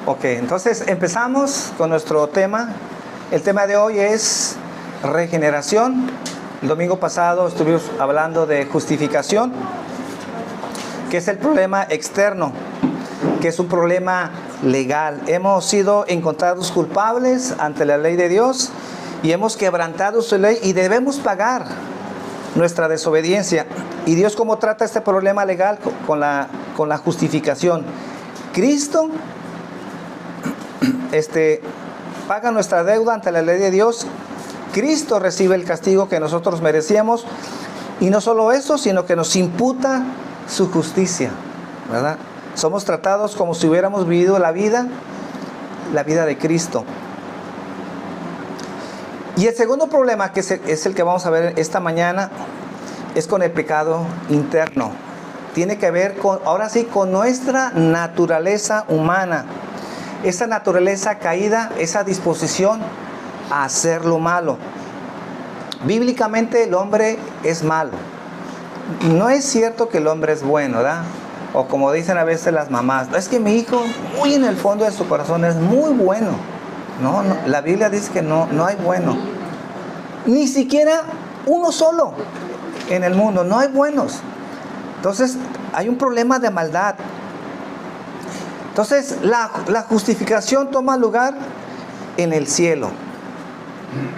Ok, entonces empezamos con nuestro tema. El tema de hoy es regeneración. El domingo pasado estuvimos hablando de justificación, que es el problema externo, que es un problema legal. Hemos sido encontrados culpables ante la ley de Dios y hemos quebrantado su ley y debemos pagar nuestra desobediencia. ¿Y Dios cómo trata este problema legal? Con la justificación. Cristo paga nuestra deuda ante la ley de Dios. Cristo recibe el castigo que nosotros merecíamos. Y no solo eso, sino que nos imputa su justicia, ¿verdad? Somos tratados como si hubiéramos vivido la vida de Cristo. Y el segundo problema, que es el que vamos a ver esta mañana, es con el pecado interno. Tiene que ver con nuestra naturaleza humana. Esa naturaleza caída, esa disposición a hacer lo malo. Bíblicamente el hombre es malo. No es cierto que el hombre es bueno, ¿verdad? O como dicen a veces las mamás, es que mi hijo, muy en el fondo de su corazón, es muy bueno. No, la Biblia dice que no hay bueno. Ni siquiera uno solo en el mundo, no hay buenos. Entonces hay un problema de maldad. Entonces la justificación toma lugar en el cielo,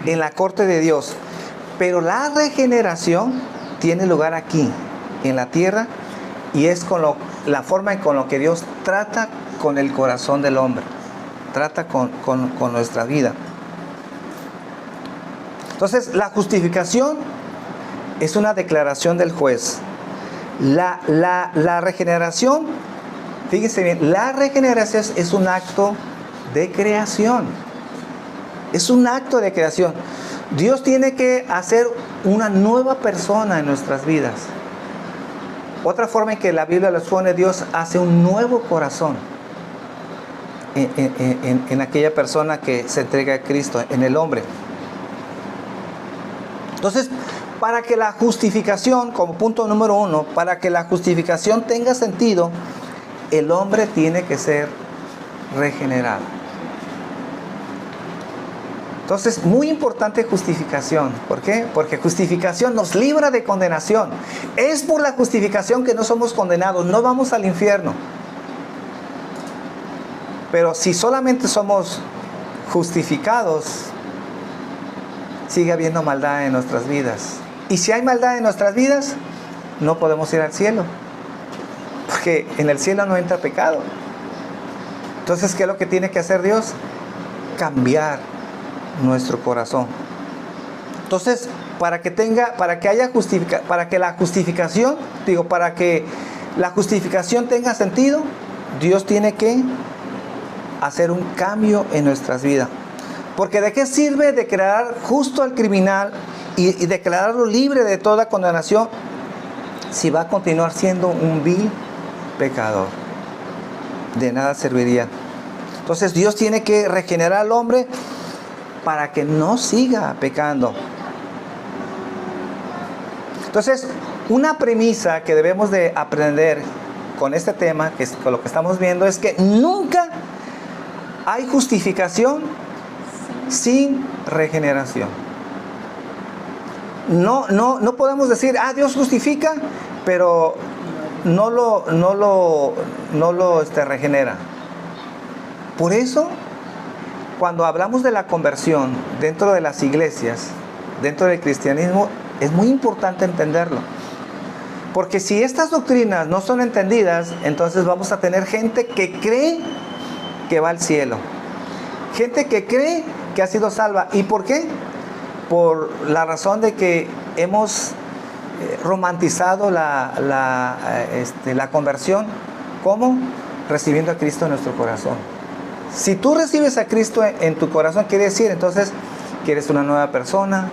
en la corte de Dios. Pero la regeneración tiene lugar aquí, en la tierra, y es la forma con la que Dios trata con el corazón del hombre, trata con nuestra vida. Entonces la justificación es una declaración del juez. La regeneración, fíjense bien, la regeneración es un acto de creación. Es un acto de creación. Dios tiene que hacer una nueva persona en nuestras vidas. Otra forma en que la Biblia lo expone, Dios hace un nuevo corazón en aquella persona que se entrega a Cristo, en el hombre. Entonces, para que la justificación, como punto número 1, para que la justificación tenga sentido, el hombre tiene que ser regenerado. Entonces, muy importante justificación. ¿Por qué? Porque justificación nos libra de condenación. Es por la justificación que no somos condenados, no vamos al infierno. Pero si solamente somos justificados, sigue habiendo maldad en nuestras vidas. Y si hay maldad en nuestras vidas, no podemos ir al cielo. Porque en el cielo no entra pecado. Entonces, ¿qué es lo que tiene que hacer Dios? Cambiar nuestro corazón. Entonces, para que la justificación tenga sentido, Dios tiene que hacer un cambio en nuestras vidas. Porque ¿de qué sirve declarar justo al criminal y declararlo libre de toda condenación si va a continuar siendo un vil pecador? De nada serviría. Entonces Dios tiene que regenerar al hombre para que no siga pecando. Entonces, una premisa que debemos de aprender con este tema, que es con lo que estamos viendo, es que nunca hay justificación sin regeneración. No podemos decir, Dios justifica, pero no lo regenera. Por eso, cuando hablamos de la conversión dentro de las iglesias, dentro del cristianismo, es muy importante entenderlo. Porque si estas doctrinas no son entendidas, entonces vamos a tener gente que cree que va al cielo. Gente que cree que ha sido salva. ¿Y por qué? Por la razón de que hemos romantizado la conversión. ¿Cómo? Recibiendo a Cristo en nuestro corazón. Si tú recibes a Cristo en tu corazón, quiere decir entonces que eres una nueva persona,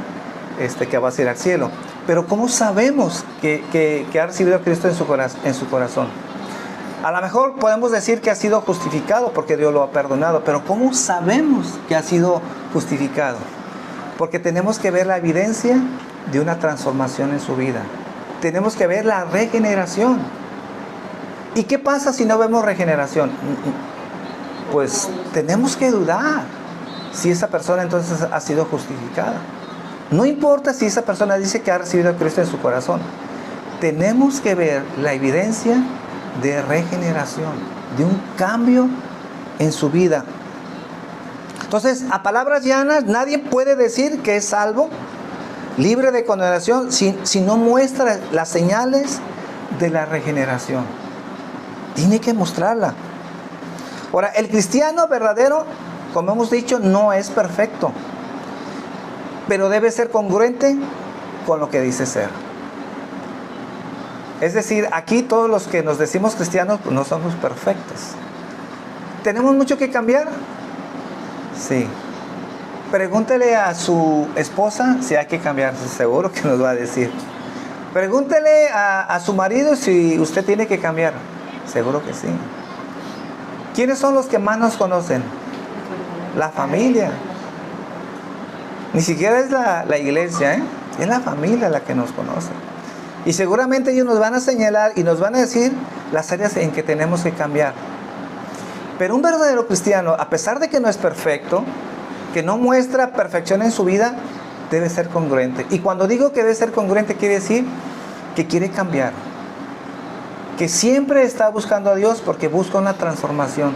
que vas a ir al cielo. Pero ¿cómo sabemos que ha recibido a Cristo en su corazón? A lo mejor podemos decir que ha sido justificado porque Dios lo ha perdonado, pero ¿cómo sabemos que ha sido justificado? Porque tenemos que ver la evidencia de una transformación en su vida. Tenemos que ver la regeneración. ¿Y qué pasa si no vemos regeneración? pues tenemos que dudar si esa persona entonces ha sido justificada. No importa si esa persona dice que ha recibido a Cristo en su corazón. Tenemos que ver la evidencia de regeneración, de un cambio en su vida. Entonces, a palabras llanas, nadie puede decir que es salvo, libre de condenación, si no muestra las señales de la regeneración. Tiene que mostrarla. Ahora, el cristiano verdadero, como hemos dicho, no es perfecto, pero debe ser congruente con lo que dice ser. Es decir, aquí todos los que nos decimos cristianos, pues no somos perfectos. ¿Tenemos mucho que cambiar? Sí. Pregúntele a su esposa si hay que cambiar, seguro que nos va a decir. Pregúntele a su marido si usted tiene que cambiar, seguro que sí. ¿Quiénes son los que más nos conocen? La familia. Ni siquiera es la iglesia, es la familia la que nos conoce. Y seguramente ellos nos van a señalar y nos van a decir las áreas en que tenemos que cambiar. Pero un verdadero cristiano, a pesar de que no es perfecto, que no muestra perfección en su vida, debe ser congruente. Y cuando digo que debe ser congruente, quiere decir que quiere cambiar. Que siempre está buscando a Dios porque busca una transformación.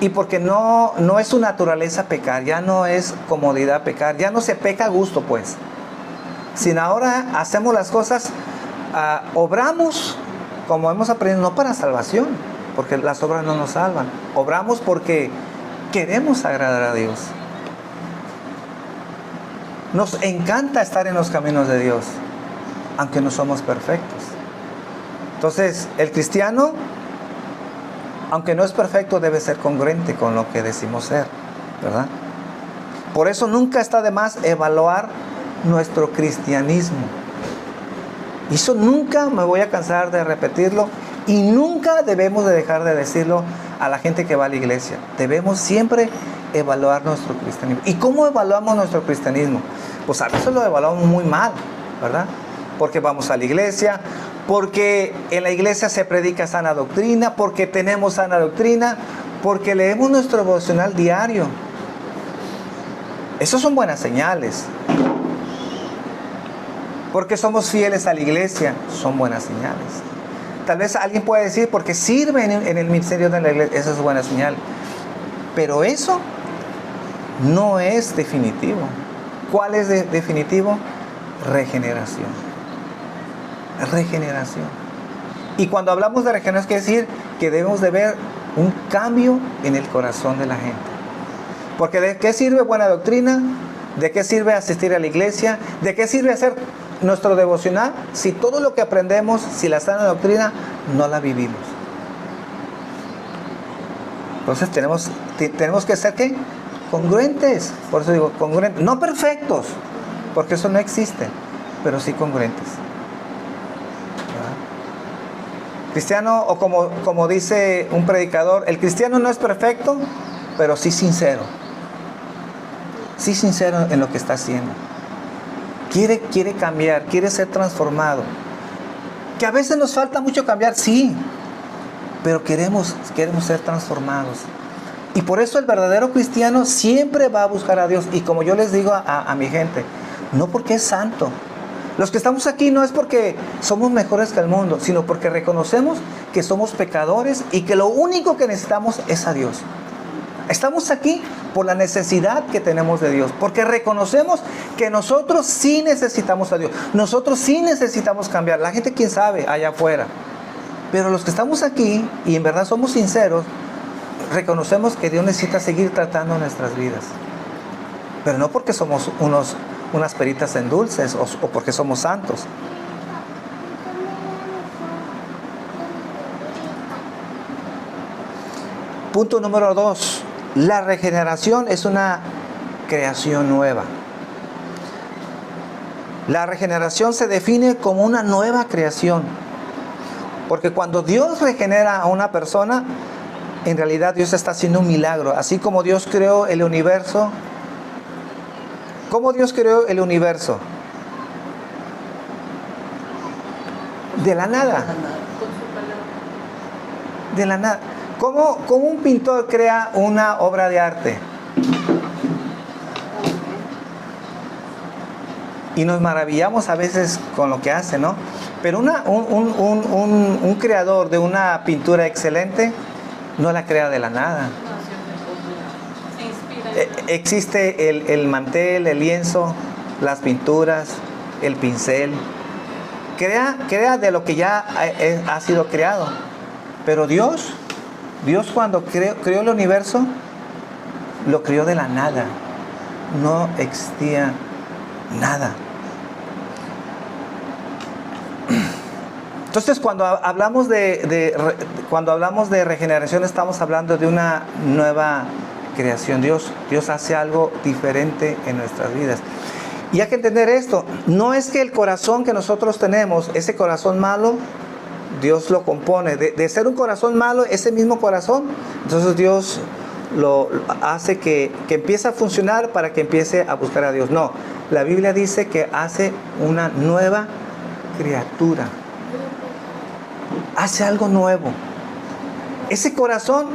Y porque no es su naturaleza pecar, ya no es comodidad pecar, ya no se peca a gusto, pues. Sino ahora hacemos las cosas, obramos, como hemos aprendido, no para salvación, porque las obras no nos salvan. Obramos porque queremos agradar a Dios. Nos encanta estar en los caminos de Dios, aunque no somos perfectos. Entonces, el cristiano, aunque no es perfecto, debe ser congruente con lo que decimos ser, ¿verdad? Por eso nunca está de más evaluar nuestro cristianismo. Y eso nunca me voy a cansar de repetirlo, y nunca debemos de dejar de decirlo a la gente que va a la iglesia. Debemos siempre evaluar nuestro cristianismo. ¿Y cómo evaluamos nuestro cristianismo? Pues a veces lo evaluamos muy mal, ¿verdad? Porque vamos a la iglesia, porque en la iglesia se predica sana doctrina, porque tenemos sana doctrina, porque leemos nuestro devocional diario. Esas son buenas señales. Porque somos fieles a la iglesia, son buenas señales. Tal vez alguien puede decir, porque sirven en el ministerio de la iglesia, esa es buena señal. Pero eso no es definitivo. ¿Cuál es definitivo? Regeneración. Regeneración. Y cuando hablamos de regeneración, quiere decir que debemos de ver un cambio en el corazón de la gente. Porque ¿de qué sirve buena doctrina? ¿De qué sirve asistir a la iglesia? ¿De qué sirve hacer nuestro devocional si todo lo que aprendemos, si la sana doctrina, no la vivimos? Entonces tenemos que ser ¿qué? Congruentes. Por eso digo congruentes, no perfectos, porque eso no existe, pero sí congruentes. Cristiano, o como dice un predicador, el cristiano no es perfecto, pero sí sincero. Sí sincero en lo que está haciendo. Quiere cambiar, quiere ser transformado. Que a veces nos falta mucho cambiar, sí, pero queremos ser transformados. Y por eso el verdadero cristiano siempre va a buscar a Dios. Y como yo les digo a mi gente, no porque es santo. Los que estamos aquí no es porque somos mejores que el mundo, sino porque reconocemos que somos pecadores y que lo único que necesitamos es a Dios. Estamos aquí por la necesidad que tenemos de Dios, porque reconocemos que nosotros sí necesitamos a Dios. Nosotros sí necesitamos cambiar. La gente, quién sabe, allá afuera. Pero los que estamos aquí, y en verdad somos sinceros, reconocemos que Dios necesita seguir tratando nuestras vidas. Pero no porque somos unas peritas en dulces o porque somos santos. Punto número 2. La regeneración es una creación nueva. La regeneración se define como una nueva creación. Porque cuando Dios regenera a una persona, en realidad Dios está haciendo un milagro. Así como Dios creó el universo. ¿Cómo Dios creó el universo? De la nada. De la nada. ¿Cómo un pintor crea una obra de arte? Y nos maravillamos a veces con lo que hace, ¿no? Pero un creador de una pintura excelente no la crea de la nada. Existe el mantel, el lienzo, las pinturas, el pincel. Crea de lo que ya ha sido creado. Pero Dios cuando creó el universo, lo creó de la nada. No existía nada. Entonces, cuando hablamos de regeneración, estamos hablando de una nueva creación. Dios hace algo diferente en nuestras vidas. Y hay que entender esto. No es que el corazón que nosotros tenemos, ese corazón malo, Dios lo compone. De ser un corazón malo, ese mismo corazón, entonces Dios lo hace que empiece a funcionar para que empiece a buscar a Dios. No, la Biblia dice que hace una nueva criatura. Hace algo nuevo. Ese corazón,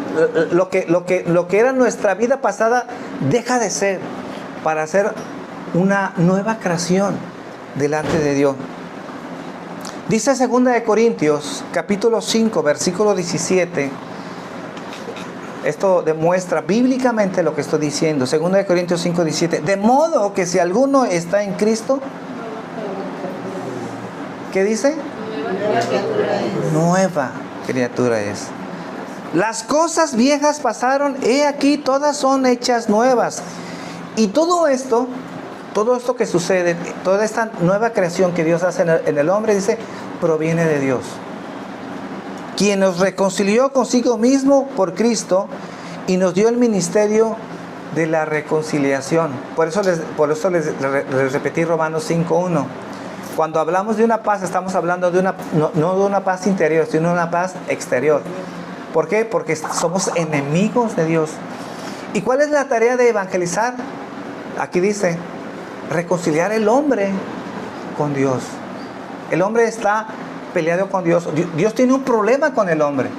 lo que era nuestra vida pasada, deja de ser para hacer una nueva creación delante de Dios. Dice 2 de Corintios, capítulo 5, versículo 17. Esto demuestra bíblicamente lo que estoy diciendo. 2 de Corintios 5, 17. De modo que si alguno está en Cristo, ¿qué dice? Nueva criatura es. Las cosas viejas pasaron, he aquí todas son hechas nuevas. Y todo esto que sucede, toda esta nueva creación que Dios hace en el hombre, dice, proviene de Dios, quien nos reconcilió consigo mismo por Cristo y nos dio el ministerio de la reconciliación. Por eso les repetí Romanos 5:1. Cuando hablamos de una paz, estamos hablando de no de una paz interior, sino de una paz exterior. ¿Por qué? Porque somos enemigos de Dios. ¿Y cuál es la tarea de evangelizar? Aquí dice, reconciliar el hombre con Dios. El hombre está peleado con Dios. Dios tiene un problema con el hombre.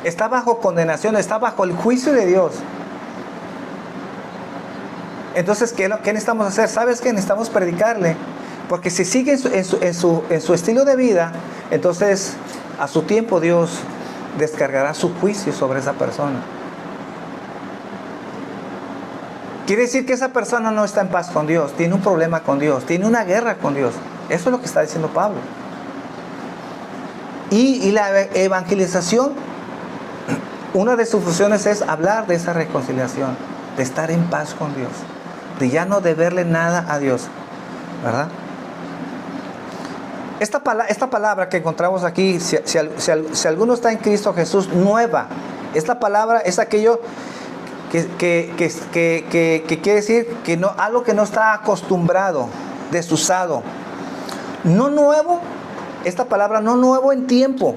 Está bajo condenación, está bajo el juicio de Dios. Entonces, ¿qué necesitamos hacer? ¿Sabes qué? Necesitamos predicarle. Porque si sigue en su estilo de vida, entonces a su tiempo Dios descargará su juicio sobre esa persona. Quiere decir que esa persona no está en paz con Dios, tiene un problema con Dios, tiene una guerra con Dios. Eso es lo que está diciendo Pablo. Y la evangelización, una de sus funciones es hablar de esa reconciliación, de estar en paz con Dios, de ya no deberle nada a Dios, ¿verdad? Esta palabra que encontramos aquí, si alguno está en Cristo Jesús, nueva. Esta palabra es aquello que quiere decir que no, algo que no está acostumbrado, desusado. No nuevo, esta palabra no nuevo en tiempo.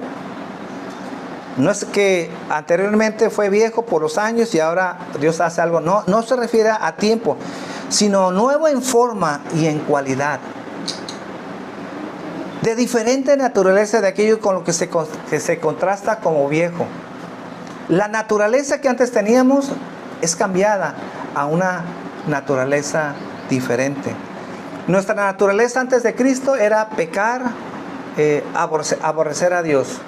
No es que anteriormente fue viejo por los años y ahora Dios hace algo. No se refiere a tiempo, sino nuevo en forma y en cualidad. De diferente naturaleza de aquello con lo que se contrasta como viejo. La naturaleza que antes teníamos es cambiada a una naturaleza diferente. Nuestra naturaleza antes de Cristo era pecar, aborrecer a Dios.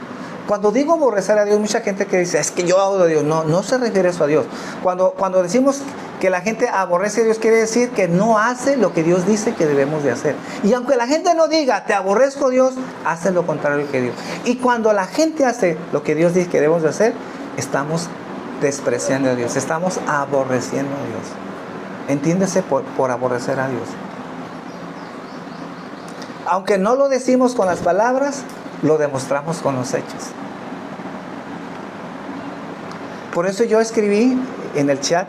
Cuando digo aborrecer a Dios, mucha gente que dice, es que yo odio a Dios. No se refiere eso a Dios. Cuando decimos que la gente aborrece a Dios, quiere decir que no hace lo que Dios dice que debemos de hacer. Y aunque la gente no diga, te aborrezco Dios, hace lo contrario que Dios. Y cuando la gente hace lo que Dios dice que debemos de hacer, estamos despreciando a Dios, estamos aborreciendo a Dios. Entiéndese por aborrecer a Dios. Aunque no lo decimos con las palabras, lo demostramos con los hechos. Por eso yo escribí en el chat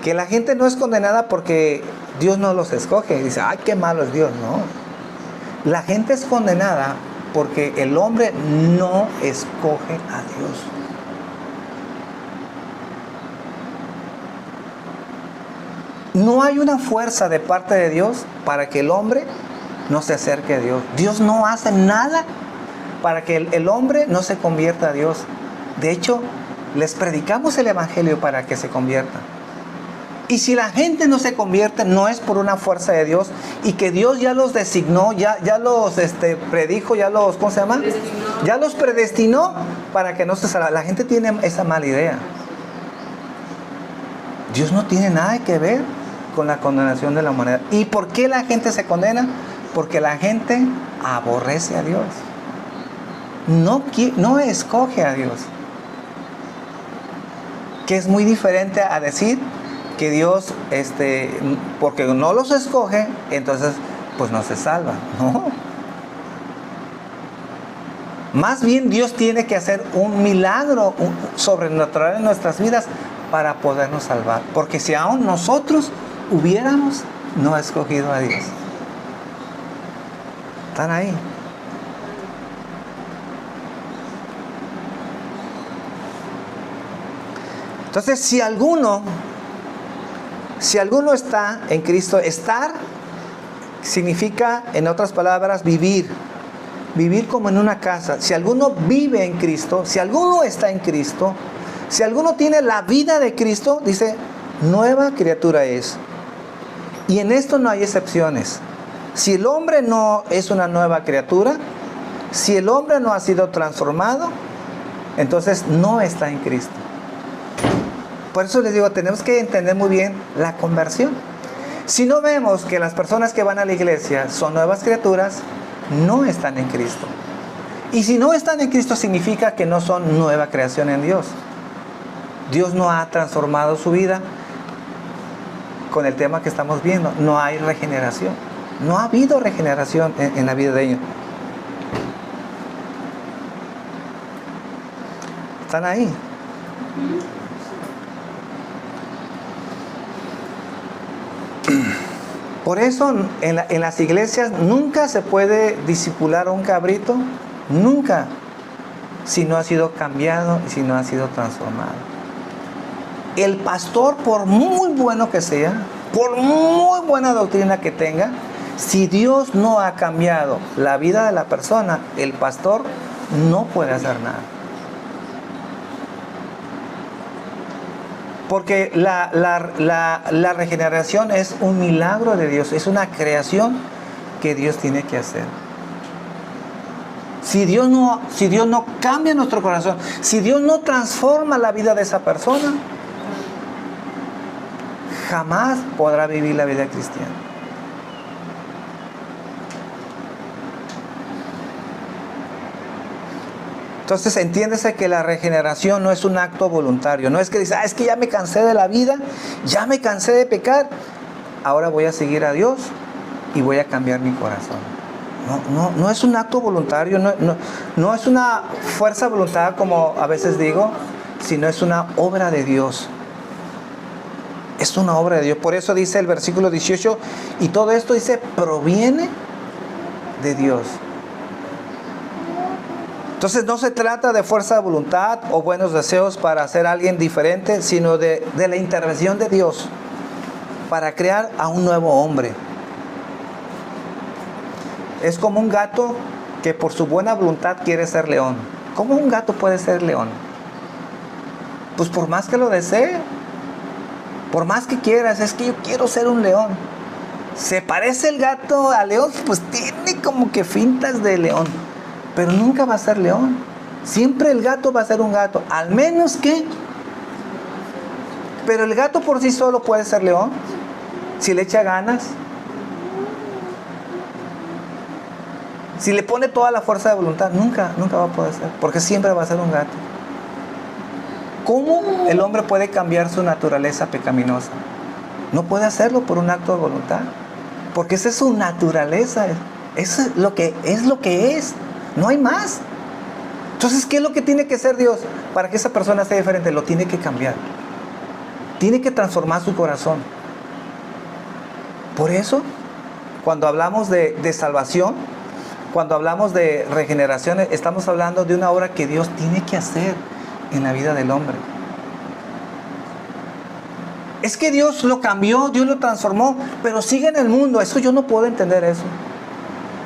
que la gente no es condenada porque Dios no los escoge. Dice, ay, qué malo es Dios. No. La gente es condenada porque el hombre no escoge a Dios. No hay una fuerza de parte de Dios para que el hombre no se acerque a Dios. Dios no hace nada para que el hombre no se convierta a Dios. De hecho, les predicamos el evangelio para que se conviertan. Y si la gente no se convierte, no es por una fuerza de Dios, y que Dios ya los designó, ya los predijo, ya los, ¿cómo se llama? Ya los predestinó para que no se salga. La gente tiene esa mala idea. Dios no tiene nada que ver con la condenación de la humanidad. ¿Y por qué la gente se condena? Porque la gente aborrece a Dios. No escoge a Dios. Que es muy diferente a decir que Dios, porque no los escoge, entonces pues no se salva. No. Más bien Dios tiene que hacer un milagro sobrenatural en nuestras vidas para podernos salvar. Porque si aún nosotros hubiéramos no escogido a Dios. ¿Están ahí? Entonces, si alguno está en Cristo, estar significa, en otras palabras, vivir como en una casa. Si alguno vive en Cristo, si alguno está en Cristo, si alguno tiene la vida de Cristo, dice, nueva criatura es. Y en esto no hay excepciones. Si el hombre no es una nueva criatura, si el hombre no ha sido transformado, entonces no está en Cristo. Por eso les digo, tenemos que entender muy bien la conversión. Si no vemos que las personas que van a la iglesia son nuevas criaturas, no están en Cristo. Y si no están en Cristo, significa que no son nueva creación en Dios. Dios no ha transformado su vida con el tema que estamos viendo. No hay regeneración. No ha habido regeneración en la vida de ellos. ¿Están ahí? Por eso en las iglesias nunca se puede discipular a un cabrito, nunca, si no ha sido cambiado y si no ha sido transformado. El pastor, por muy bueno que sea, por muy buena doctrina que tenga, si Dios no ha cambiado la vida de la persona, el pastor no puede hacer nada. Porque la regeneración es un milagro de Dios, es una creación que Dios tiene que hacer. Si Dios no cambia nuestro corazón, si Dios no transforma la vida de esa persona, jamás podrá vivir la vida cristiana. Entonces entiéndese que la regeneración no es un acto voluntario. No es que dice, es que ya me cansé de la vida, ya me cansé de pecar, ahora voy a seguir a Dios y voy a cambiar mi corazón. No es un acto voluntario, no es una fuerza de voluntad como a veces digo, sino es una obra de Dios. Es una obra de Dios. Por eso dice el versículo 18, y todo esto dice, proviene de Dios. Entonces no se trata de fuerza de voluntad o buenos deseos para ser alguien diferente, sino de la intervención de Dios para crear a un nuevo hombre. Es como un gato que por su buena voluntad quiere ser león. ¿Cómo un gato puede ser león? Pues por más que lo desee, por más que quieras, es que yo quiero ser un león. Se parece el gato al león, pues tiene como que fintas de león. Pero nunca va a ser león. Siempre el gato va a ser un gato. Al menos que... Pero el gato por sí solo puede ser león. Si le echa ganas. Si le pone toda la fuerza de voluntad. Nunca va a poder ser. Porque siempre va a ser un gato. ¿Cómo el hombre puede cambiar su naturaleza pecaminosa? No puede hacerlo por un acto de voluntad. Porque esa es su naturaleza. Eso es lo que es. No hay más. Entonces, ¿qué es lo que tiene que hacer Dios para que esa persona sea diferente? Lo tiene que cambiar. Tiene que transformar su corazón. Por eso, cuando hablamos de salvación, cuando hablamos de regeneración, estamos hablando de una obra que Dios tiene que hacer en la vida del hombre. Es que Dios lo cambió, Dios lo transformó, pero sigue en el mundo. Eso yo no puedo entender eso.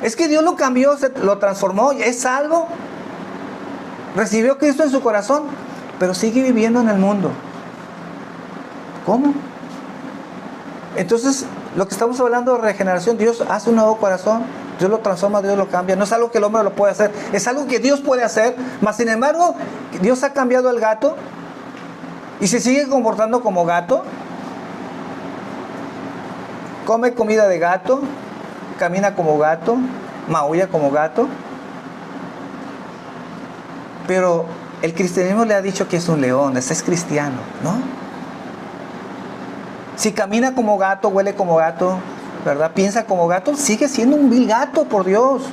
Es que Dios lo cambió, lo transformó, es salvo, Recibió a Cristo en su corazón, pero sigue viviendo en el mundo. ¿Cómo? Entonces, lo que estamos hablando de regeneración, Dios hace un nuevo corazón, Dios lo transforma, Dios lo cambia. No es algo que el hombre lo puede hacer, es algo que Dios puede hacer. Mas sin embargo, Dios ha cambiado al gato y se sigue comportando como gato. Come comida de gato, camina como gato, maulla como gato. Pero el cristianismo le ha dicho que es un león, ese es cristiano, ¿no? Si camina como gato, huele como gato, ¿verdad? Piensa como gato, sigue siendo un vil gato, por Dios.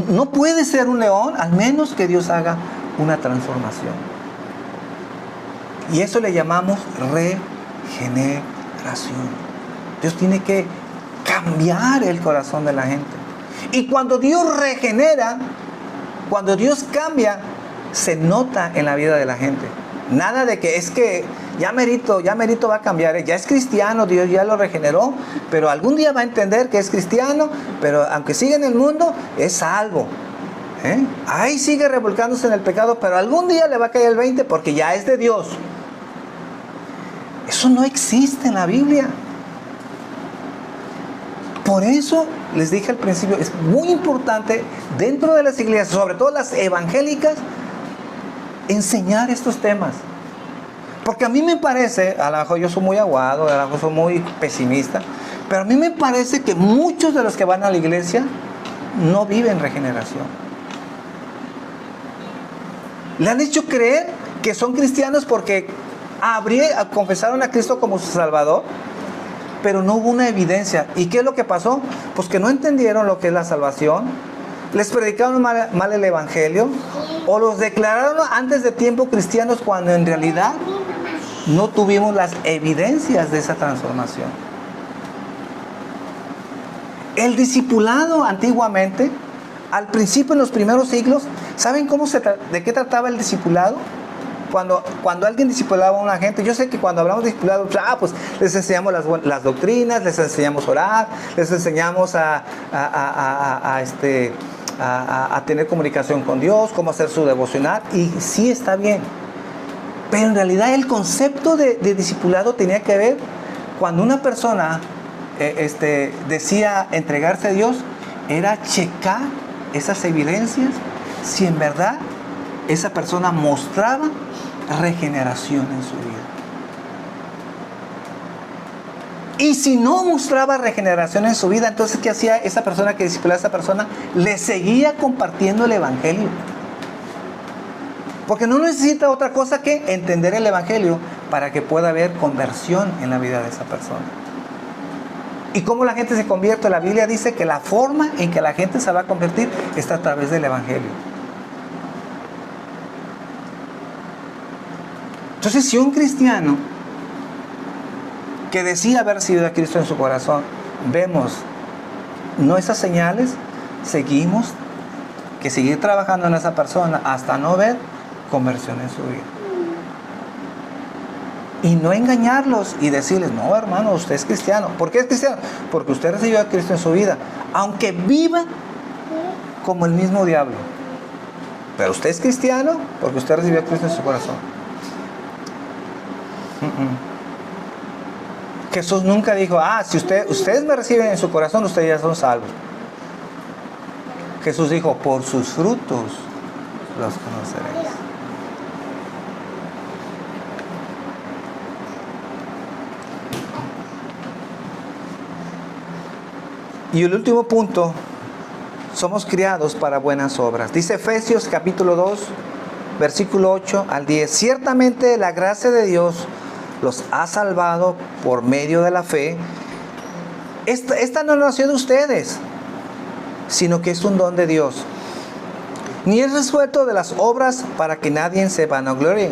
No puede ser un león, al menos que Dios haga una transformación. Y eso le llamamos regeneración. Dios tiene que cambiar el corazón de la gente. Y cuando Dios regenera, cuando Dios cambia, se nota en la vida de la gente. Nada de que es que ya merito va a cambiar. Ya es cristiano, Dios ya lo regeneró, pero algún día va a entender que es cristiano, pero aunque siga en el mundo, es salvo. Ahí sigue revolcándose en el pecado, pero algún día le va a caer el 20 porque ya es de Dios. Eso no existe en la Biblia. Por eso les dije al principio, es muy importante dentro de las iglesias, sobre todo las evangélicas, enseñar estos temas. Porque a mí me parece, a lo mejor yo soy muy aguado, a lo mejor soy muy pesimista, pero a mí me parece que muchos de los que van a la iglesia no viven regeneración. Le han hecho creer que son cristianos porque confesaron a Cristo como su Salvador, pero no hubo una evidencia. ¿Y qué es lo que pasó? Pues que no entendieron lo que es la salvación, les predicaron mal el evangelio, o los declararon antes de tiempo cristianos cuando en realidad no tuvimos las evidencias de esa transformación. El discipulado antiguamente, al principio en los primeros siglos, ¿saben de qué trataba el discipulado? Cuando alguien discipulaba a una gente, yo sé que cuando hablamos de discipulado, pues les enseñamos las doctrinas, les enseñamos a orar, les enseñamos a tener comunicación con Dios, cómo hacer su devocional, y sí está bien. Pero en realidad el concepto de discipulado tenía que ver cuando una persona decía entregarse a Dios, era checar esas evidencias si en verdad esa persona mostraba regeneración en su vida. Y si no mostraba regeneración en su vida, entonces ¿qué hacía esa persona que discipulaba a esa persona? Le seguía compartiendo el evangelio. Porque no necesita otra cosa que entender el evangelio para que pueda haber conversión en la vida de esa persona. ¿Y cómo la gente se convierte? La Biblia dice que la forma en que la gente se va a convertir está a través del evangelio. Entonces, si un cristiano que decía haber recibido a Cristo en su corazón, vemos no esas señales, seguimos que seguir trabajando en esa persona hasta no ver conversión en su vida. Y no engañarlos y decirles, no hermano, usted es cristiano. ¿Por qué es cristiano? Porque usted recibió a Cristo en su vida, aunque viva como el mismo diablo. Pero usted es cristiano porque usted recibió a Cristo en su corazón. Jesús nunca dijo, si ustedes me reciben en su corazón, ustedes ya son salvos. Jesús dijo, por sus frutos los conoceréis. Y el último punto, somos criados para buenas obras. Dice Efesios capítulo 2, versículo 8 al 10. Ciertamente la gracia de Dios los ha salvado por medio de la fe. Esta no nació de ustedes, sino que es un don de Dios. Ni es resuelto de las obras para que nadie se vanaglorie.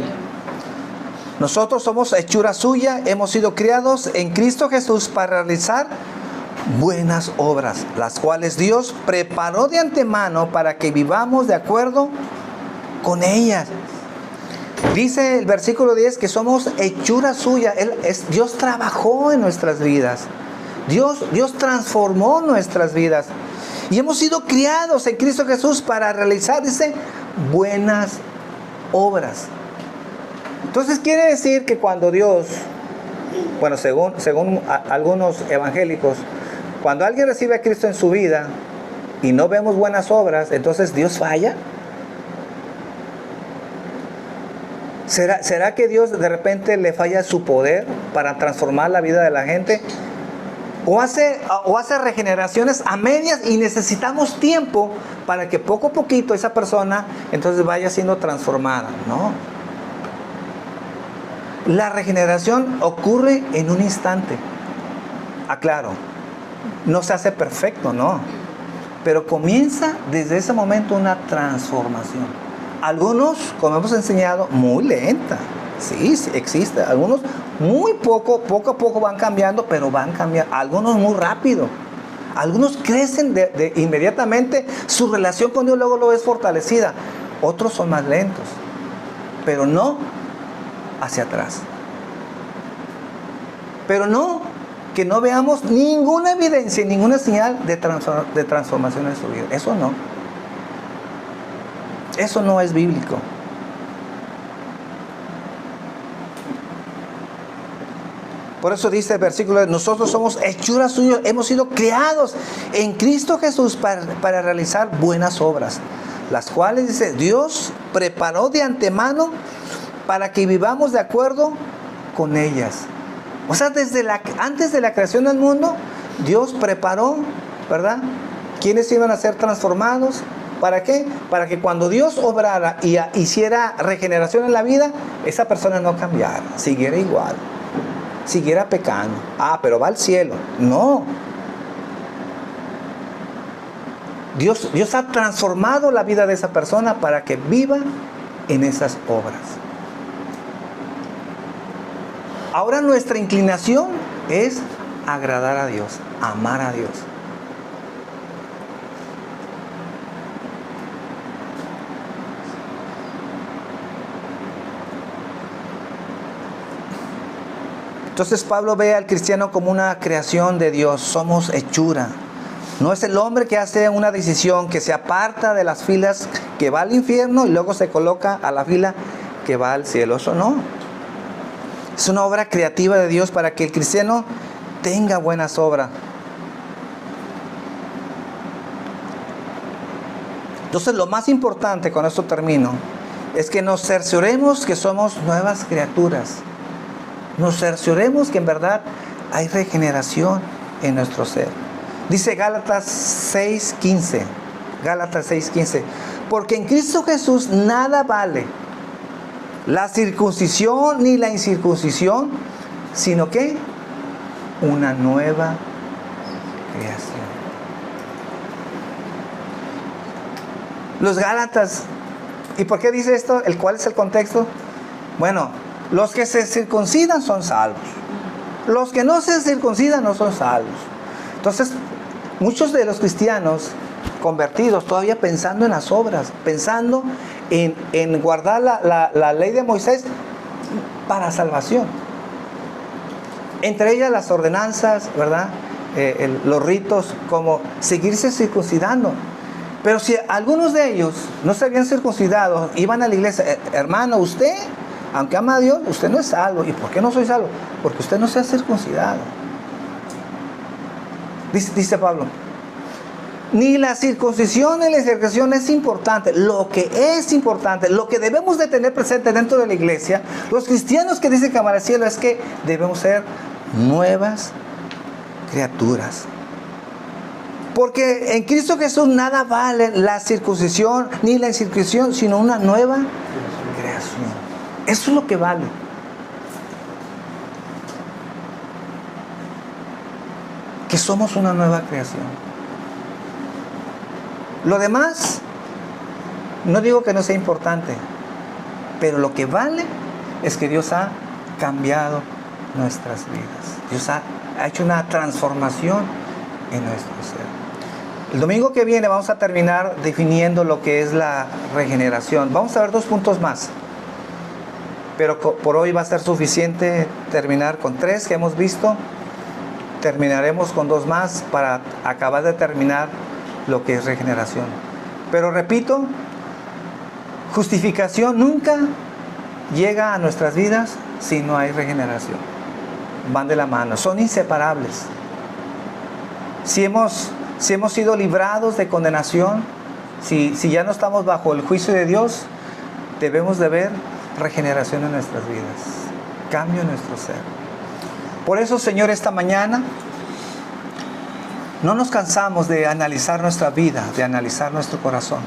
Nosotros somos hechura suya, hemos sido criados en Cristo Jesús para realizar buenas obras, las cuales Dios preparó de antemano para que vivamos de acuerdo con ellas. Dice el versículo 10 que somos hechura suya. Dios trabajó en nuestras vidas. Dios transformó nuestras vidas. Y hemos sido criados en Cristo Jesús para realizar, dice, buenas obras. Entonces quiere decir que cuando Dios, bueno, según algunos evangélicos, cuando alguien recibe a Cristo en su vida y no vemos buenas obras, entonces Dios falla. ¿Será que Dios de repente le falla su poder para transformar la vida de la gente? O hace regeneraciones a medias y necesitamos tiempo para que poco a poquito esa persona entonces vaya siendo transformada. No. La regeneración ocurre en un instante. Aclaro, no se hace perfecto, no. Pero comienza desde ese momento una transformación. Algunos, como hemos enseñado, muy lenta. Sí, existe. Algunos muy poco a poco van cambiando, pero van cambiando. Algunos muy rápido. Algunos crecen de inmediatamente. Su relación con Dios luego lo es fortalecida. Otros son más lentos, pero no hacia atrás. Pero no, que no veamos ninguna evidencia, ninguna señal de transformación en su vida. Eso no. Eso no es bíblico. Por eso dice el versículo: nosotros somos hechuras suyas, hemos sido creados en Cristo Jesús para realizar buenas obras, las cuales, dice, Dios preparó de antemano para que vivamos de acuerdo con ellas. O sea, antes de la creación del mundo, Dios preparó, ¿verdad?, quiénes iban a ser transformados. ¿Para qué? Para que cuando Dios obrara y hiciera regeneración en la vida, esa persona no cambiara, siguiera igual, siguiera pecando. Pero va al cielo. No. Dios ha transformado la vida de esa persona para que viva en esas obras. Ahora nuestra inclinación es agradar a Dios, amar a Dios. Entonces Pablo ve al cristiano como una creación de Dios. Somos hechura. No es el hombre que hace una decisión, que se aparta de las filas que va al infierno y luego se coloca a la fila que va al cielo. Eso no. Es una obra creativa de Dios para que el cristiano tenga buenas obras. Entonces lo más importante, con esto termino, es que nos cercioremos que somos nuevas criaturas. Nos cercioremos que en verdad hay regeneración en nuestro ser. Dice Gálatas 6:15. Gálatas 6:15. Porque en Cristo Jesús nada vale la circuncisión ni la incircuncisión, sino que una nueva creación. Los Gálatas, ¿y por qué dice esto? ¿Cuál es el contexto? Bueno, los que se circuncidan son salvos. Los que no se circuncidan no son salvos. Entonces, muchos de los cristianos convertidos todavía pensando en las obras, pensando en guardar la ley de Moisés para salvación. Entre ellas las ordenanzas, ¿verdad? Los ritos, como seguirse circuncidando. Pero si algunos de ellos no se habían circuncidado, iban a la iglesia, hermano, usted, aunque ama a Dios, usted no es salvo. ¿Y por qué no soy salvo? Porque usted no se ha circuncidado. Dice Pablo, ni la circuncisión ni la incircuncisión es importante. Lo que es importante, lo que debemos de tener presente dentro de la iglesia, los cristianos que dicen que amar al cielo, es que debemos ser nuevas criaturas. Porque en Cristo Jesús nada vale la circuncisión ni la incircuncisión, sino una nueva creación. Eso es lo que vale. Que somos una nueva creación. Lo demás, no digo que no sea importante, pero lo que vale es que Dios ha cambiado nuestras vidas. Dios ha hecho una transformación en nuestro ser. El domingo que viene vamos a terminar definiendo lo que es la regeneración. Vamos a ver 2 puntos más. Pero por hoy va a ser suficiente terminar con 3 que hemos visto. Terminaremos con 2 más para acabar de terminar lo que es regeneración. Pero repito, justificación nunca llega a nuestras vidas si no hay regeneración. Van de la mano, son inseparables. Si hemos sido librados de condenación, si ya no estamos bajo el juicio de Dios, debemos de ver regeneración en nuestras vidas, cambio en nuestro ser. Por eso, Señor, esta mañana no nos cansamos de analizar nuestra vida, de analizar nuestro corazón.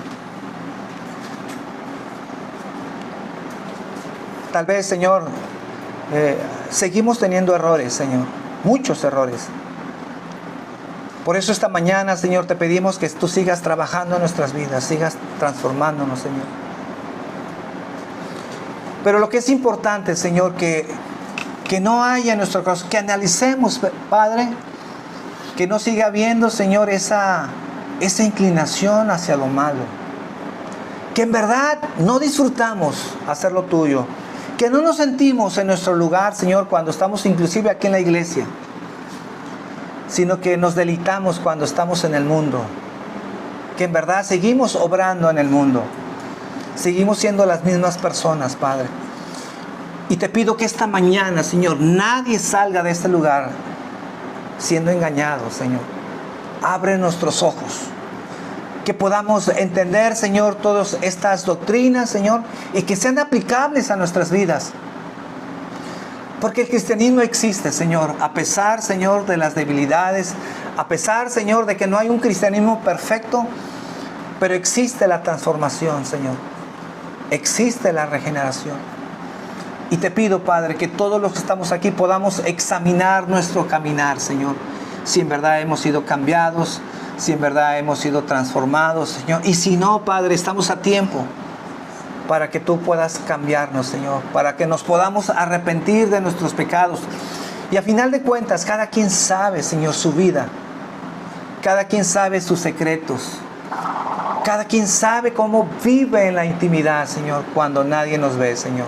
Tal vez, Señor, seguimos teniendo errores, Señor, muchos errores. Por eso esta mañana, Señor, te pedimos que tú sigas trabajando en nuestras vidas, sigas transformándonos, Señor. Pero lo que es importante, Señor, que no haya en nuestro corazón, que analicemos, Padre, que no siga habiendo, Señor, esa inclinación hacia lo malo. Que en verdad no disfrutamos hacer lo tuyo. Que no nos sentimos en nuestro lugar, Señor, cuando estamos inclusive aquí en la iglesia, sino que nos deleitamos cuando estamos en el mundo. Que en verdad seguimos obrando en el mundo. Seguimos siendo las mismas personas, Padre. Y te pido que esta mañana, Señor, nadie salga de este lugar siendo engañado, Señor. Abre nuestros ojos. Que podamos entender, Señor, todas estas doctrinas, Señor, y que sean aplicables a nuestras vidas. Porque el cristianismo existe, Señor, a pesar, Señor, de las debilidades, a pesar, Señor, de que no hay un cristianismo perfecto, pero existe la transformación, Señor. Existe la regeneración. Y te pido, Padre, que todos los que estamos aquí podamos examinar nuestro caminar, Señor. Si en verdad hemos sido cambiados, si en verdad hemos sido transformados, Señor. Y si no, Padre, estamos a tiempo para que tú puedas cambiarnos, Señor. Para que nos podamos arrepentir de nuestros pecados. Y a final de cuentas, cada quien sabe, Señor, su vida. Cada quien sabe sus secretos. Cada quien sabe cómo vive en la intimidad, Señor, cuando nadie nos ve, Señor.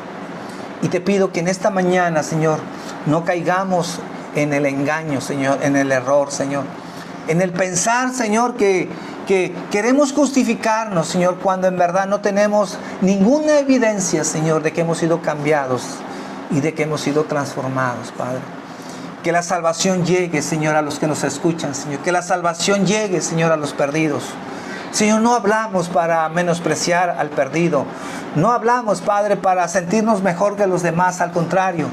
Y te pido que en esta mañana, Señor, no caigamos en el engaño, Señor, en el error, Señor. En el pensar, Señor, que queremos justificarnos, Señor, cuando en verdad no tenemos ninguna evidencia, Señor, de que hemos sido cambiados y de que hemos sido transformados, Padre. Que la salvación llegue, Señor, a los que nos escuchan, Señor. Que la salvación llegue, Señor, a los perdidos. Señor, no hablamos para menospreciar al perdido. No hablamos, Padre, para sentirnos mejor que los demás. Al contrario,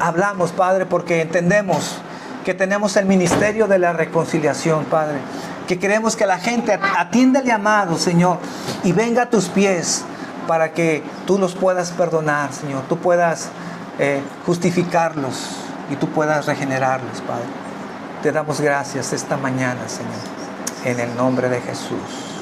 hablamos, Padre, porque entendemos que tenemos el ministerio de la reconciliación, Padre. Que queremos que la gente atienda el llamado, Señor, y venga a tus pies para que tú los puedas perdonar, Señor. Tú puedas justificarlos y tú puedas regenerarlos, Padre. Te damos gracias esta mañana, Señor, en el nombre de Jesús.